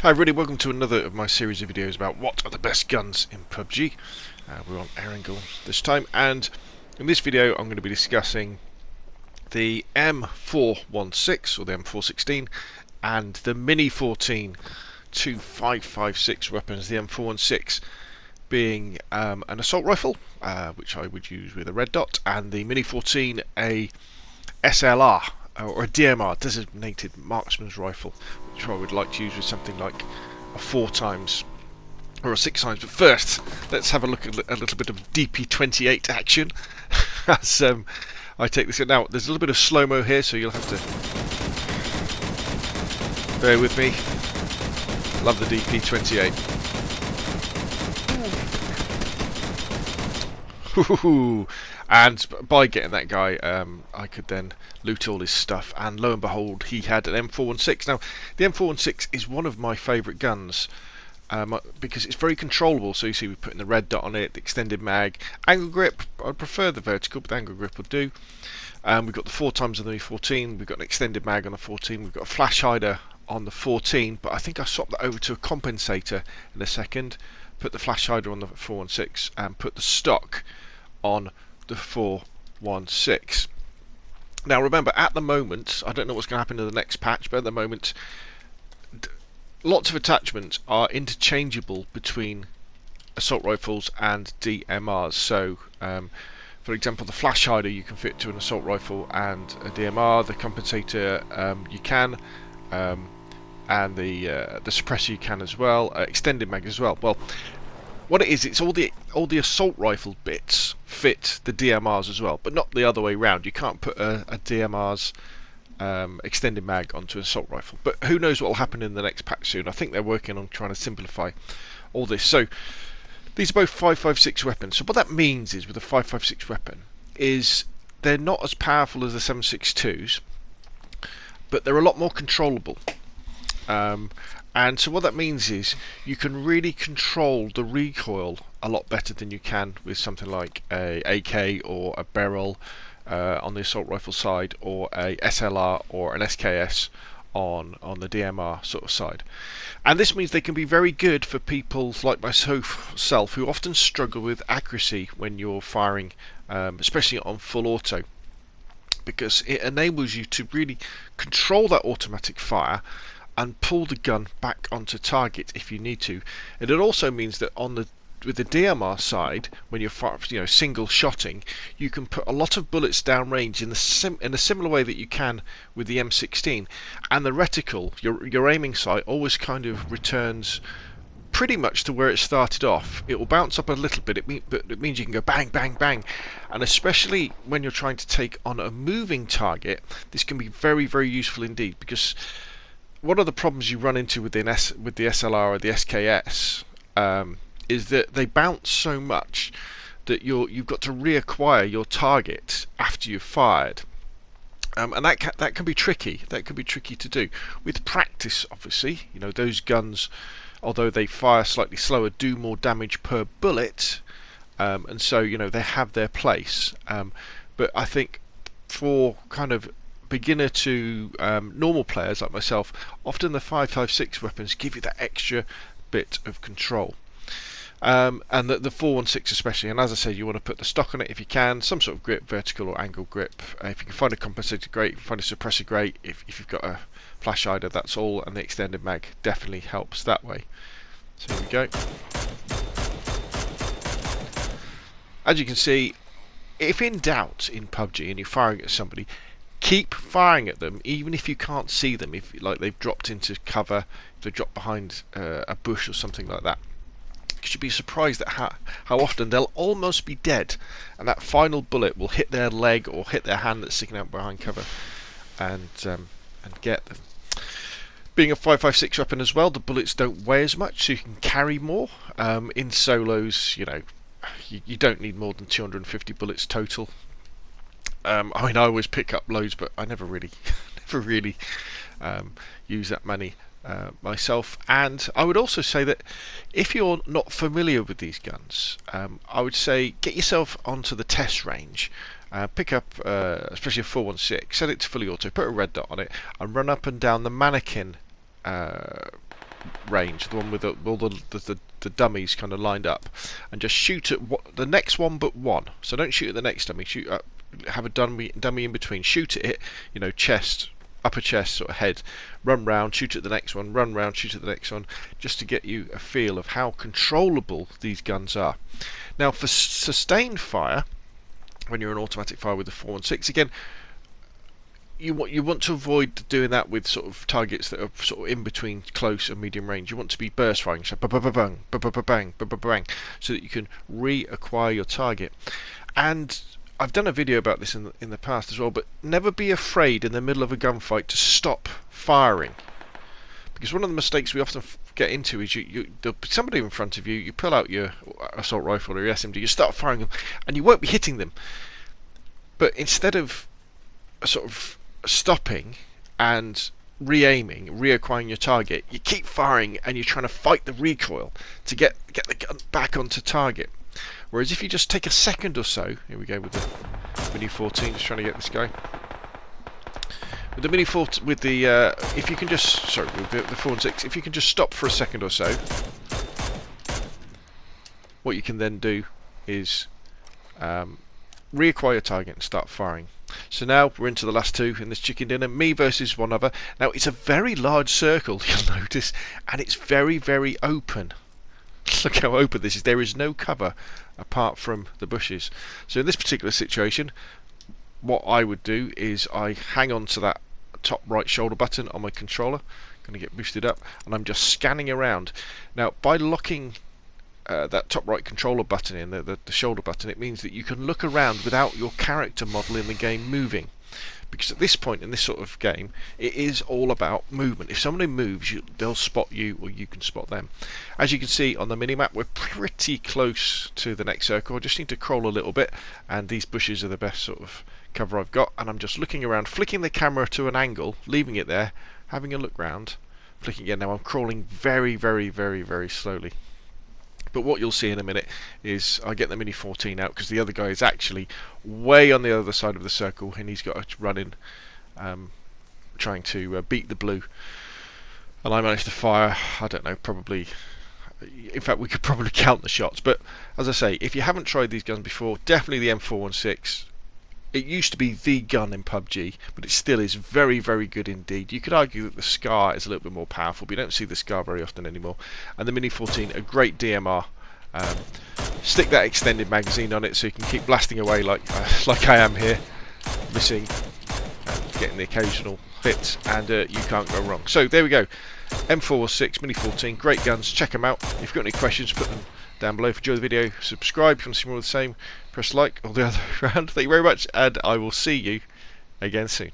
Hi everybody, welcome to another of my series of videos about what are the best guns in PUBG. We're on air angle this time, and in this video I'm going to be discussing the M416 or the M416 and the Mini 14 two 5.56 weapons. The M416 being an assault rifle, which I would use with a red dot, and the Mini 14 a SLR or a DMR, designated marksman's rifle, which I would like to use with something like a 4 times or a 6 times. But first, let's have a look at a little bit of DP28 action as I take this in. Now, there's a little bit of slow-mo here, so you'll have to bear with me. Love the DP28. And by getting that guy, I could then loot all his stuff, and lo and behold, he had an M416. Now, the M416 is one of my favourite guns because it's very controllable. So you see, we're putting the red dot on it, the extended mag, angle grip. I prefer the vertical, but the angle grip will do. We've got the 4 times on the 14. We've got an extended mag on the 14. We've got a flash hider on the 14, but I think I swapped that over to a compensator in a second. Put the flash hider on the 416 and put the stock on the 416. Now remember, at the moment, I don't know what's going to happen in the next patch, but at the moment lots of attachments are interchangeable between assault rifles and DMRs. So for example, the flash hider you can fit to an assault rifle and a DMR, the compensator you can, and the suppressor you can as well, extended mag as well. Well, what it is, it's all the assault rifle bits fit the DMRs as well, but not the other way around. You can't put a DMR's extended mag onto an assault rifle. But who knows what will happen in the next patch soon. I think they're working on trying to simplify all this. So these are both 5.56 weapons. So what that means is, with a 5.56 weapon, is they're not as powerful as the 7.62s, but they're a lot more controllable. And so what that means is you can really control the recoil a lot better than you can with something like a AK or a barrel on the assault rifle side, or a SLR or an SKS on the DMR sort of side. And this means they can be very good for people like myself who often struggle with accuracy when you're firing, especially on full auto, because it enables you to really control that automatic fire and pull the gun back onto target if you need to. And it also means that with the DMR side, when you're single shotting, you can put a lot of bullets down range in a similar way that you can with the M16. And the reticle, your aiming sight, always kind of returns pretty much to where it started off. It will bounce up a little bit, but it means you can go bang, bang, bang. And especially when you're trying to take on a moving target, this can be very, very useful indeed, because one of the problems you run into with the SLR or the SKS is that they bounce so much that you've got to reacquire your target after you've fired, and that can be tricky. That can be tricky to do. With practice, obviously, those guns, although they fire slightly slower, do more damage per bullet, and so they have their place. But I think for kind of beginner to normal players like myself, often the 5.56 weapons give you that extra bit of control. And the 416 especially, and as I said, you want to put the stock on it if you can, some sort of grip, vertical or angle grip. If you can find a compensator, great. If you find a suppressor, great. If you've got a flash hider, that's all, and the extended mag definitely helps that way. So here we go. As you can see, if in doubt in PUBG and you're firing at somebody, keep firing at them, even if you can't see them. If they've dropped into cover, if they drop behind a bush or something like that, because you'd be surprised at how often they'll almost be dead, and that final bullet will hit their leg or hit their hand that's sticking out behind cover, and get them. Being a 5.56 weapon as well, the bullets don't weigh as much, so you can carry more. In solos, you don't need more than 250 bullets total. I always pick up loads, but I never really use that many myself. And I would also say that if you're not familiar with these guns, I would say get yourself onto the test range. Pick up, especially a 416, set it to fully auto, put a red dot on it, and run up and down the mannequin range, the one with all the dummies kind of lined up, and just shoot at the next one but one. So don't shoot at the next dummy. Shoot at, have a dummy in between. Shoot at it, you know, chest, upper chest, sort of head. Run round, shoot at the next one. Run round, shoot at the next one, just to get you a feel of how controllable these guns are. Now, for sustained fire, when you're an automatic fire with the 416, again, you want to avoid doing that with sort of targets that are sort of in between close and medium range. You want to be burst firing, so bang, bang, bang, so that you can reacquire your target. And I've done a video about this in the past as well, but never be afraid in the middle of a gunfight to stop firing, because one of the mistakes we often get into is there'll be somebody in front of you, you pull out your assault rifle or your SMG, you start firing them, and you won't be hitting them. But instead of sort of stopping and re-aiming, reacquiring your target, you keep firing and you're trying to fight the recoil to get the gun back onto target. Whereas if you just take a second or so, here we go with the Mini 14, just trying to get this guy. With the Mini 14, with the if you can just, sorry, with the 416, if you can just stop for a second or so, what you can then do is reacquire your target and start firing. So now we're into the last two in this chicken dinner, me versus one other. Now it's a very large circle, you'll notice, and it's very, very open. Look how open this is. There is no cover apart from the bushes. So in this particular situation, what I would do is I hang on to that top right shoulder button on my controller, going to get boosted up, and I'm just scanning around. Now by locking that top right controller button in, the shoulder button, it means that you can look around without your character model in the game moving. Because at this point in this sort of game, it is all about movement. If somebody moves, they'll spot you, or you can spot them. As you can see on the minimap, we're pretty close to the next circle. I just need to crawl a little bit, and these bushes are the best sort of cover I've got. And I'm just looking around, flicking the camera to an angle, leaving it there, having a look round, flicking again. Now I'm crawling very, very, very, very slowly. But what you'll see in a minute is I get the Mini 14 out, because the other guy is actually way on the other side of the circle, and he's got to run in trying to beat the blue. And I managed to fire, I don't know, probably, in fact we could probably count the shots. But as I say, if you haven't tried these guns before, definitely the M416. It used to be the gun in PUBG, but it still is very, very good indeed. You could argue that the Scar is a little bit more powerful, but you don't see the Scar very often anymore. And the Mini 14, a great DMR. Stick that extended magazine on it so you can keep blasting away like I am here, missing, getting the occasional hit, and you can't go wrong. So there we go, M416, Mini 14, great guns. Check them out. If you've got any questions, put them down below. If you enjoy the video, subscribe. If you want to see more of the same, press like, or the other way around. Thank you very much, and I will see you again soon.